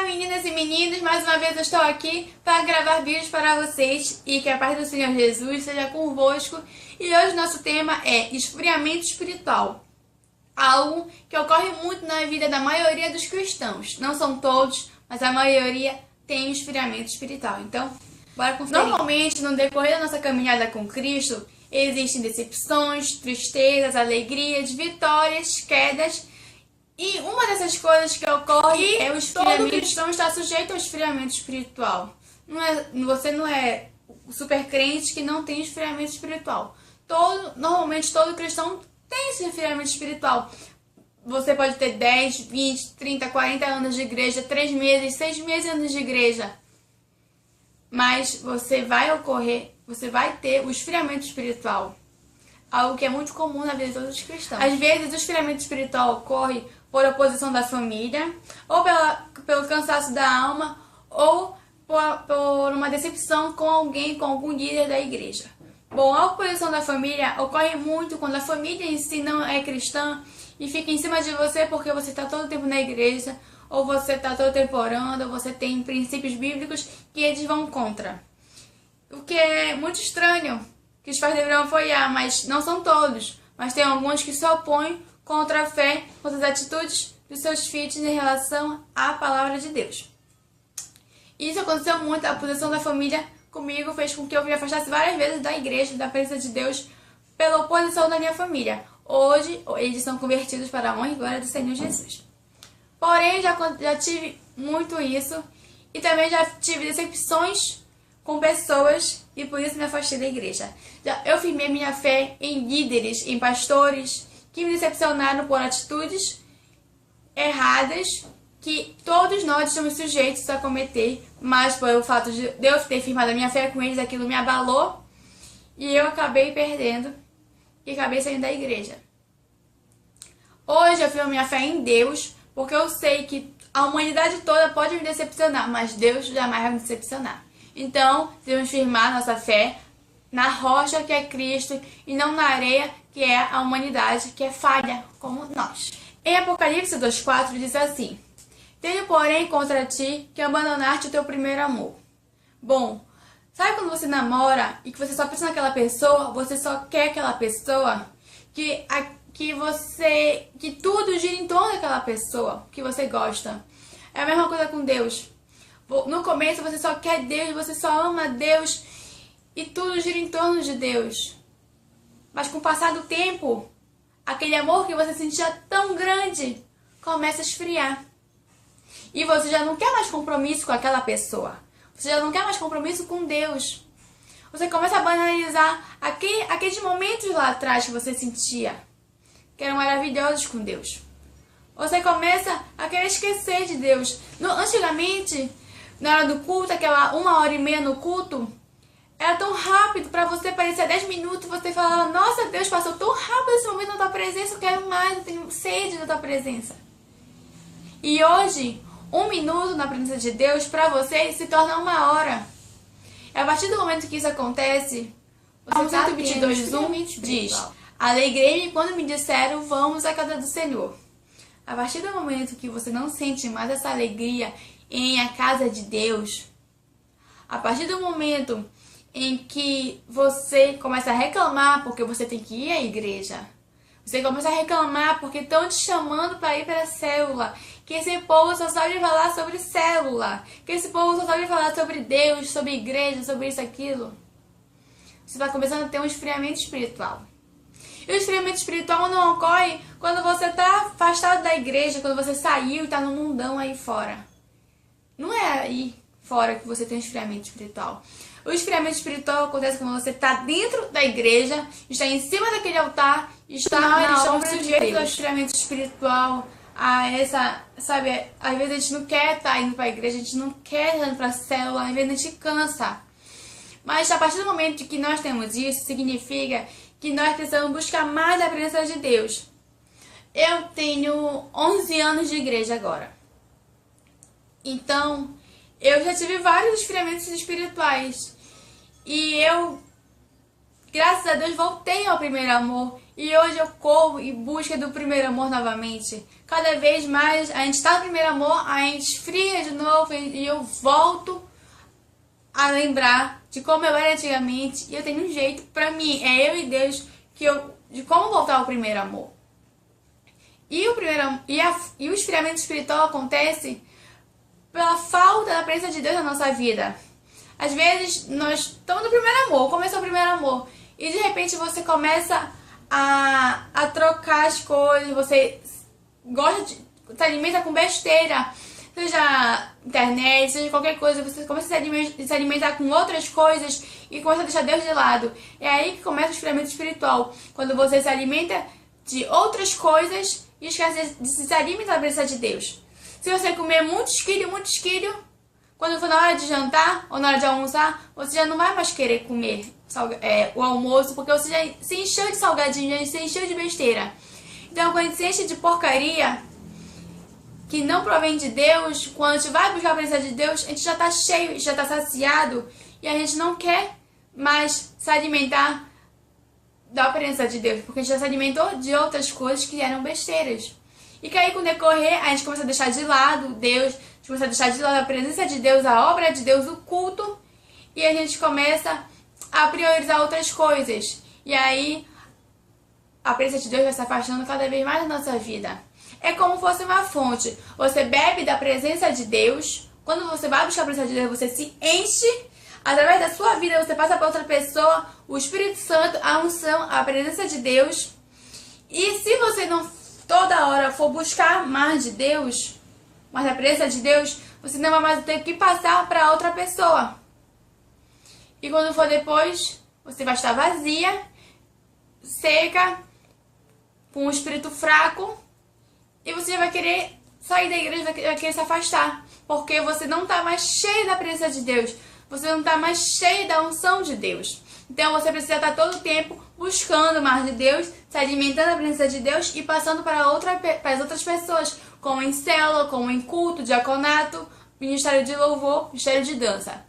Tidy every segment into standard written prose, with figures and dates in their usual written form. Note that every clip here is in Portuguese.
Olá, meninas e meninos, mais uma vez eu estou aqui para gravar vídeos para vocês e que a paz do Senhor Jesus seja convosco. E hoje nosso tema é esfriamento espiritual, algo que ocorre muito na vida da maioria dos cristãos. Não são todos, mas a maioria tem esfriamento espiritual. Então, bora conferir. Normalmente, no decorrer da nossa caminhada com Cristo, existem decepções, tristezas, alegrias, vitórias, quedas. E uma dessas coisas que ocorre é o esfriamento. Todo cristão está sujeito ao esfriamento espiritual. Você não é o super crente que não tem esfriamento espiritual. Normalmente todo cristão tem esse esfriamento espiritual. Você pode ter 10, 20, 30, 40 anos de igreja, 3 meses, 6 meses anos de igreja. Mas você vai ter o esfriamento espiritual. Algo que é muito comum na vida de todos os cristãos. Às vezes o esfriamento espiritual ocorre por oposição da família, ou pelo cansaço da alma, ou por uma decepção com alguém, com algum líder da igreja. Bom, a oposição da família ocorre muito quando a família em si não é cristã e fica em cima de você porque você está todo o tempo na igreja, ou você está todo o tempo orando, ou você tem princípios bíblicos que eles vão contra. O que é muito estranho, que os pais deveriam apoiar, mas não são todos. Mas tem alguns que se opõem contra a fé, contra as atitudes dos seus filhos em relação à palavra de Deus. Isso aconteceu muito, a oposição da família comigo fez com que eu me afastasse várias vezes da igreja, da presença de Deus, pela oposição da minha família. Hoje, eles são convertidos para a honra e glória do Senhor Jesus. Porém, já tive muito isso e também já tive decepções com pessoas e por isso me afastei da igreja. Eu firmei minha fé em líderes, em pastores que me decepcionaram por atitudes erradas que todos nós estamos sujeitos a cometer, mas por o fato de eu ter firmado a minha fé com eles, aquilo me abalou e eu acabei perdendo e acabei saindo da igreja. Hoje eu firmo minha fé em Deus porque eu sei que a humanidade toda pode me decepcionar, mas Deus jamais vai me decepcionar. Então, devemos firmar nossa fé na rocha que é Cristo e não na areia que é a humanidade, que é falha como nós. Em Apocalipse 2,4 diz assim: tenho, porém, contra ti que abandonaste o teu primeiro amor. Bom, sabe quando você namora e que você só pensa naquela pessoa, você só quer aquela pessoa, que tudo gira em torno daquela pessoa que você gosta. É a mesma coisa com Deus. No começo você só quer Deus, você só ama Deus e tudo gira em torno de Deus. Mas com o passar do tempo, aquele amor que você sentia tão grande começa a esfriar. E você já não quer mais compromisso com aquela pessoa. Você já não quer mais compromisso com Deus. Você começa a banalizar aqueles momentos lá atrás que você sentia, que eram maravilhosos com Deus. Você começa a querer esquecer de Deus. Antigamente, na hora do culto, aquela 1h30 no culto, era tão rápido, para você parecia 10 minutos, você falava, nossa, Deus, passou tão rápido esse momento na tua presença, eu quero mais, eu tenho sede da tua presença. E hoje, 1 minuto na presença de Deus, para você, se torna 1 hora. E a partir do momento que isso acontece, o Salmo 122:1 diz, alegrei-me quando me disseram, vamos à casa do Senhor. A partir do momento que você não sente mais essa alegria em a casa de Deus, a partir do momento em que você começa a reclamar porque você tem que ir à igreja, você começa a reclamar porque estão te chamando para ir para a célula, que esse povo só sabe falar sobre célula, que esse povo só sabe falar sobre Deus, sobre igreja, sobre isso, aquilo, você está começando a ter um esfriamento espiritual. E o esfriamento espiritual não ocorre quando você está afastado da igreja, quando você saiu e está no mundão aí fora. Não é aí fora que você tem um esfriamento espiritual. O esfriamento espiritual acontece quando você está dentro da igreja, está em cima daquele altar, está na obra de Deus. O esfriamento espiritual, sabe, às vezes a gente não quer estar indo para a igreja, a gente não quer estar indo para a célula, às vezes a gente cansa. Mas a partir do momento que nós temos isso, significa que nós precisamos buscar mais a presença de Deus. Eu tenho 11 anos de igreja agora. Então, eu já tive vários esfriamentos espirituais. E eu graças a Deus, voltei ao primeiro amor. E hoje eu corro em busca do primeiro amor novamente. Cada vez mais a gente está no primeiro amor, a gente esfria de novo e eu volto a lembrar de como eu era antigamente. E eu tenho um jeito, pra mim, é eu e Deus, de como voltar ao primeiro amor. E o esfriamento espiritual acontece pela falta da presença de Deus na nossa vida. Às vezes nós estamos no primeiro amor, começou o primeiro amor, e de repente você começa a trocar as coisas, você se alimenta com besteira, seja internet, seja qualquer coisa, você começa a se alimentar com outras coisas e começa a deixar Deus de lado. É aí que começa o esfriamento espiritual, quando você se alimenta de outras coisas e esquece de se alimentar da presença de Deus. Se você comer muito esquilho, quando for na hora de jantar ou na hora de almoçar, você já não vai mais querer comer o almoço, porque você já se encheu de salgadinho, já se encheu de besteira. Então, quando a gente se enche de porcaria que não provém de Deus, quando a gente vai buscar a presença de Deus, a gente já está cheio, já está saciado, e a gente não quer mais se alimentar da presença de Deus, porque a gente já se alimentou de outras coisas que eram besteiras. E que aí, com o decorrer, a gente começa a deixar de lado Deus, a gente começa a deixar de lado a presença de Deus, a obra de Deus, o culto, e a gente começa a priorizar outras coisas. E aí, a presença de Deus vai se afastando cada vez mais da nossa vida. É como se fosse uma fonte. Você bebe da presença de Deus. Quando você vai buscar a presença de Deus, você se enche. Através da sua vida, você passa para outra pessoa o Espírito Santo, a unção, a presença de Deus. E se você não toda hora for buscar mais de Deus, mais da presença de Deus, você não vai mais ter que passar para outra pessoa. E quando for depois, você vai estar vazia, seca, com um espírito fraco, e você vai querer sair da igreja, vai querer se afastar, porque você não está mais cheio da presença de Deus, você não está mais cheio da unção de Deus. Então você precisa estar todo o tempo buscando mais de Deus, se alimentando da presença de Deus e passando para as outras pessoas, como em célula, como em culto, diaconato, ministério de louvor, ministério de dança.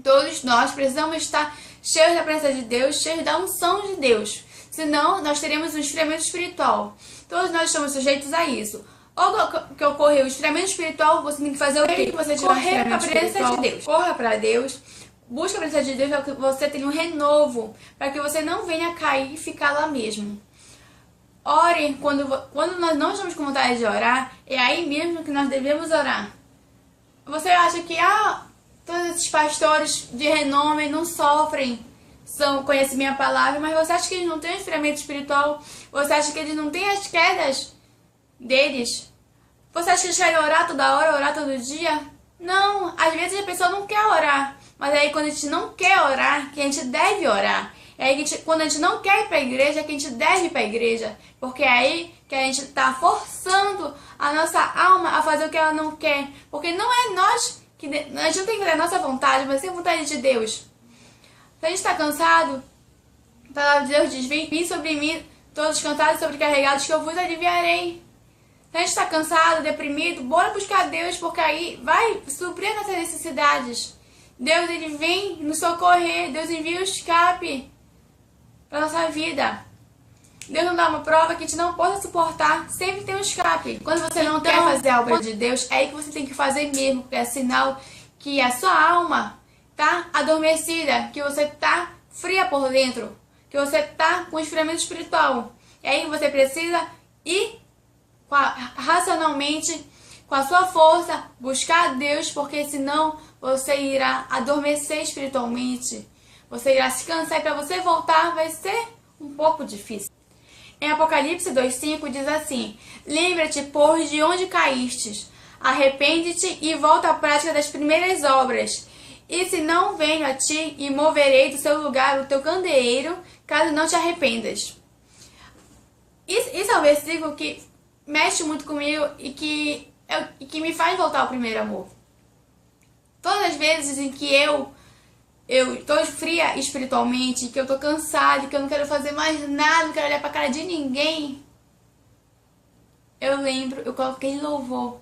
Todos nós precisamos estar cheios da presença de Deus, cheios da unção de Deus. Senão, nós teremos um esfriamento espiritual. Todos nós estamos sujeitos a isso. Ou que ocorreu o esfriamento espiritual, você tem que fazer o quê? Você correr para a presença de Deus. Corra para Deus. Busca a presença de Deus para que você tenha um renovo. Para que você não venha cair e ficar lá mesmo. Ore quando nós não estamos com vontade de orar. É aí mesmo que nós devemos orar. Você acha que todos esses pastores de renome não sofrem, conhecem minha palavra, mas você acha que eles não têm esfriamento espiritual? Você acha que eles não têm as quedas deles? Você acha que eles querem orar toda hora, orar todo dia? Não, às vezes a pessoa não quer orar, mas aí quando a gente não quer orar, que a gente deve orar. É aí que quando a gente não quer ir para a igreja, é que a gente deve ir para a igreja, porque é aí que a gente está forçando a nossa alma a fazer o que ela não quer, porque não é nós que a gente não tem que fazer a nossa vontade, mas sim a vontade de Deus. Se a gente está cansado, a palavra de Deus diz: vem sobre mim, todos cansados e sobrecarregados, que eu vos aliviarei. Se a gente está cansado, deprimido, bora buscar Deus, porque aí vai suprir nossas necessidades. Deus, ele vem nos socorrer, Deus envia o escape para nossa vida. Deus não dá uma prova que a gente não possa suportar, sempre tem um escape. Quando você não quer fazer a obra de Deus, é aí que você tem que fazer mesmo, porque é sinal que a sua alma tá adormecida, que você tá fria por dentro, que você tá com esfriamento espiritual. É aí que você precisa ir racionalmente, com a sua força, buscar a Deus, porque senão você irá adormecer espiritualmente. Você irá se cansar e para você voltar vai ser um pouco difícil. Em Apocalipse 2,5 diz assim: lembra-te, pois, de onde caístes, arrepende-te e volta à prática das primeiras obras. E se não venho a ti e moverei do seu lugar o teu candeeiro, caso não te arrependas. Isso é um versículo que mexe muito comigo e que me faz voltar ao primeiro amor. Todas as vezes em que eu tô fria espiritualmente, que eu tô cansada, que eu não quero fazer mais nada, não quero olhar pra cara de ninguém, eu coloquei louvor.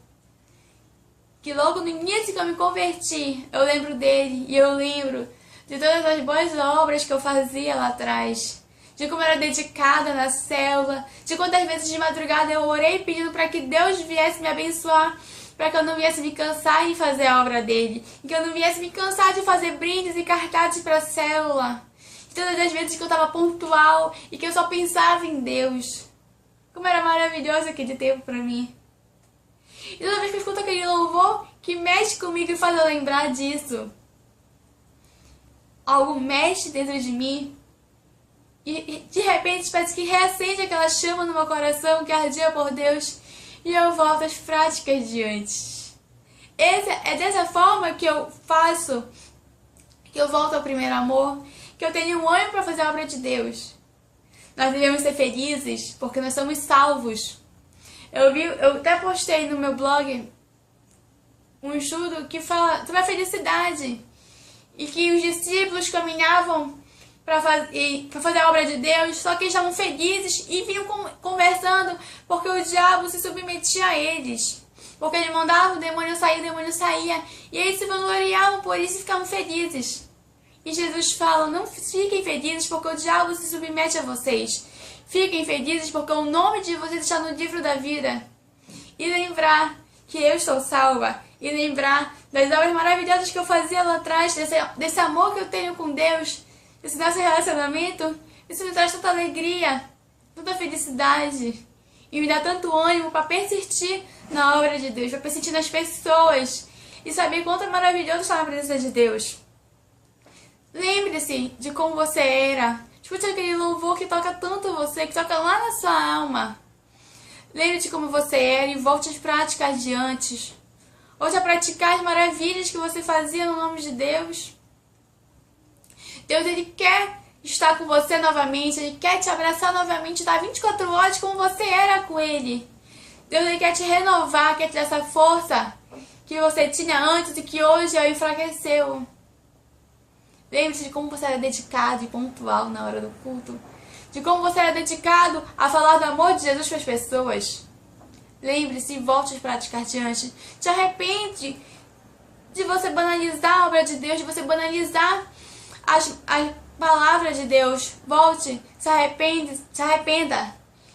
Que logo no início que eu me converti, eu lembro dele e eu lembro de todas as boas obras que eu fazia lá atrás, de como eu era dedicada na célula, de quantas vezes de madrugada eu orei pedindo para que Deus viesse me abençoar, para que eu não viesse me cansar em fazer a obra dele, e que eu não viesse me cansar de fazer brindes e cartazes para a célula. E todas as vezes que eu estava pontual e que eu só pensava em Deus. Como era maravilhoso aquele tempo para mim. E toda vez que eu escuto aquele louvor que mexe comigo e faz eu lembrar disso, algo mexe dentro de mim e de repente parece que reacende aquela chama no meu coração que ardia por Deus e eu volto às práticas de antes. É dessa forma que eu faço, que eu volto ao primeiro amor, que eu tenho um ânimo para fazer a obra de Deus. Nós devemos ser felizes porque nós somos salvos. Eu até postei no meu blog um estudo que fala sobre a felicidade e que os discípulos caminhavam para fazer a obra de Deus, só que eles estavam felizes e vinham conversando porque o diabo se submetia a eles. Porque ele mandava o demônio saía, e eles se vangloriavam por isso e ficavam felizes. E Jesus fala, não fiquem felizes porque o diabo se submete a vocês. Fiquem felizes porque o nome de vocês está no livro da vida. E lembrar que eu estou salva. E lembrar das obras maravilhosas que eu fazia lá atrás, desse amor que eu tenho com Deus, desse nosso relacionamento. Isso me traz tanta alegria, tanta felicidade. E me dá tanto ânimo para persistir na obra de Deus, para persistir nas pessoas. E saber quanto é maravilhoso estar na presença de Deus. Lembre-se de como você era. Escute aquele louvor que toca tanto você, que toca lá na sua alma. Lembre-se de como você era e volte às práticas de antes. Volte a praticar as maravilhas que você fazia no nome de Deus. Deus, Ele quer estar com você novamente. Ele quer te abraçar novamente, dar 24 horas como você era com Ele. Deus, Ele quer te renovar, quer te dar essa força que você tinha antes e que hoje enfraqueceu. Lembre-se de como você era dedicado e pontual na hora do culto. De como você era dedicado a falar do amor de Jesus para as pessoas. Lembre-se e volte a praticar diante. Te arrepende de você banalizar a obra de Deus, de você banalizar as palavras de Deus. Volte, se arrependa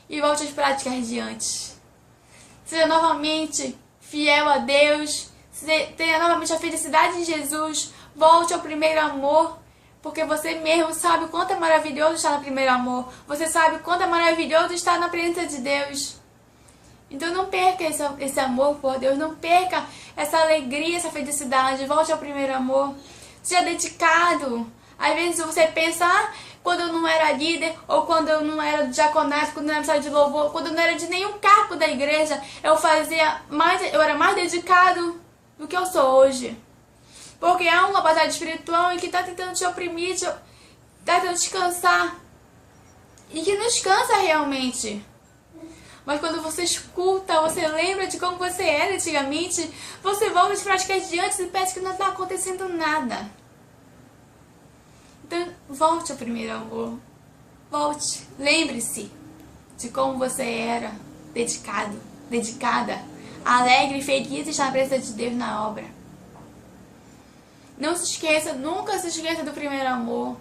e volte às práticas diante. Seja novamente fiel a Deus. Tenha novamente a felicidade em Jesus. Volte ao primeiro amor, porque você mesmo sabe o quanto é maravilhoso estar no primeiro amor. Você sabe o quanto é maravilhoso estar na presença de Deus. Então não perca esse amor por Deus, não perca essa alegria, essa felicidade. Volte ao primeiro amor. Seja dedicado. Às vezes você pensa, quando eu não era líder, ou quando eu não era diaconato, quando eu não era de louvor, quando eu não era de nenhum cargo da igreja, eu era mais dedicado do que eu sou hoje. Porque há uma batalha espiritual em que está tentando te oprimir, está tentando te cansar. E que nos cansa realmente. Mas quando você escuta, você lembra de como você era antigamente, você volta às práticas de antes e parece que não está acontecendo nada. Então, volte ao primeiro amor. Volte. Lembre-se de como você era dedicada, alegre e feliz de estar na presença de Deus na obra. Não se esqueça, nunca se esqueça do primeiro amor.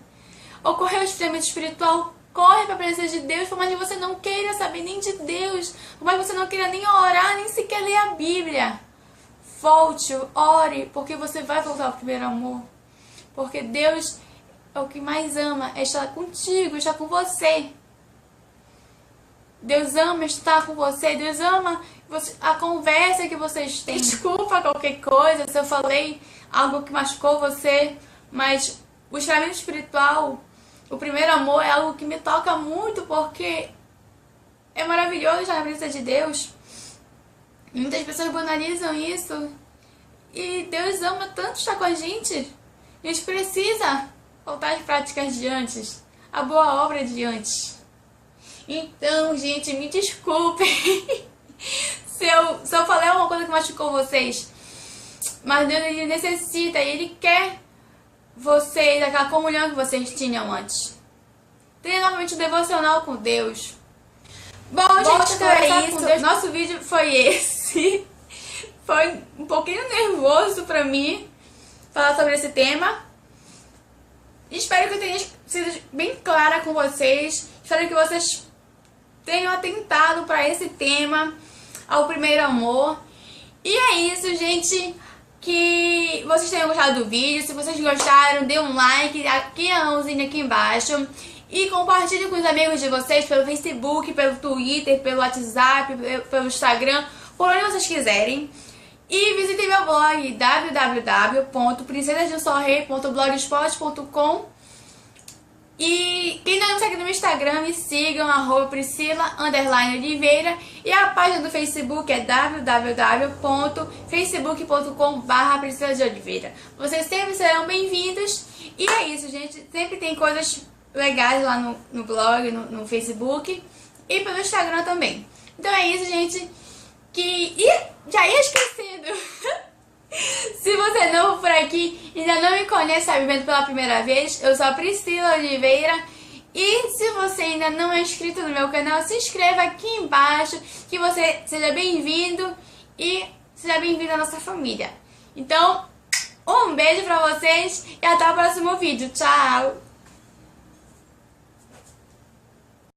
Ocorreu o esfriamento espiritual, corre para a presença de Deus, por mais que você não queira saber nem de Deus, por mais que você não queira nem orar, nem sequer ler a Bíblia. Volte, ore, porque você vai voltar ao primeiro amor. Porque Deus é o que mais ama, é estar contigo, estar com você. Deus ama estar com você, Deus ama a conversa que vocês têm. Desculpa qualquer coisa se eu falei algo que machucou você, mas o esfriamento espiritual, o primeiro amor é algo que me toca muito porque é maravilhoso estar na presença de Deus. E muitas pessoas banalizam isso. E Deus ama tanto estar com a gente. A gente precisa voltar às práticas de antes, a boa obra de antes. Então, gente, me desculpem se eu falei alguma coisa que machucou vocês. Mas Deus, Ele necessita e Ele quer vocês, aquela comunhão que vocês tinham antes. Tenha novamente um devocional com Deus. Bom, gente, então é isso. Nosso vídeo foi esse. Foi um pouquinho nervoso pra mim falar sobre esse tema. Espero que eu tenha sido bem clara com vocês. Espero que vocês tenham atentado para esse tema, ao primeiro amor. E é isso, gente. Que vocês tenham gostado do vídeo. Se vocês gostaram, dê um like, aqui a mãozinha aqui embaixo. E compartilhe com os amigos de vocês pelo Facebook, pelo Twitter, pelo WhatsApp, pelo Instagram, por onde vocês quiserem. E visitem meu blog www.princesasdeumsorrei.blogspot.com. E quem não me segue no meu Instagram, me sigam, @Priscila_Oliveira. E a página do Facebook é www.facebook.com/Priscila de Oliveira. Vocês sempre serão bem-vindos. E é isso, gente. Sempre tem coisas legais lá no blog, no Facebook e pelo Instagram também. Então é isso, gente. Já ia esquecendo. Se você é novo por aqui e ainda não me conhece, está me vendo pela primeira vez, eu sou a Priscila Oliveira. E se você ainda não é inscrito no meu canal, se inscreva aqui embaixo, que você seja bem-vindo e seja bem-vindo à nossa família. Então, um beijo pra vocês e até o próximo vídeo. Tchau!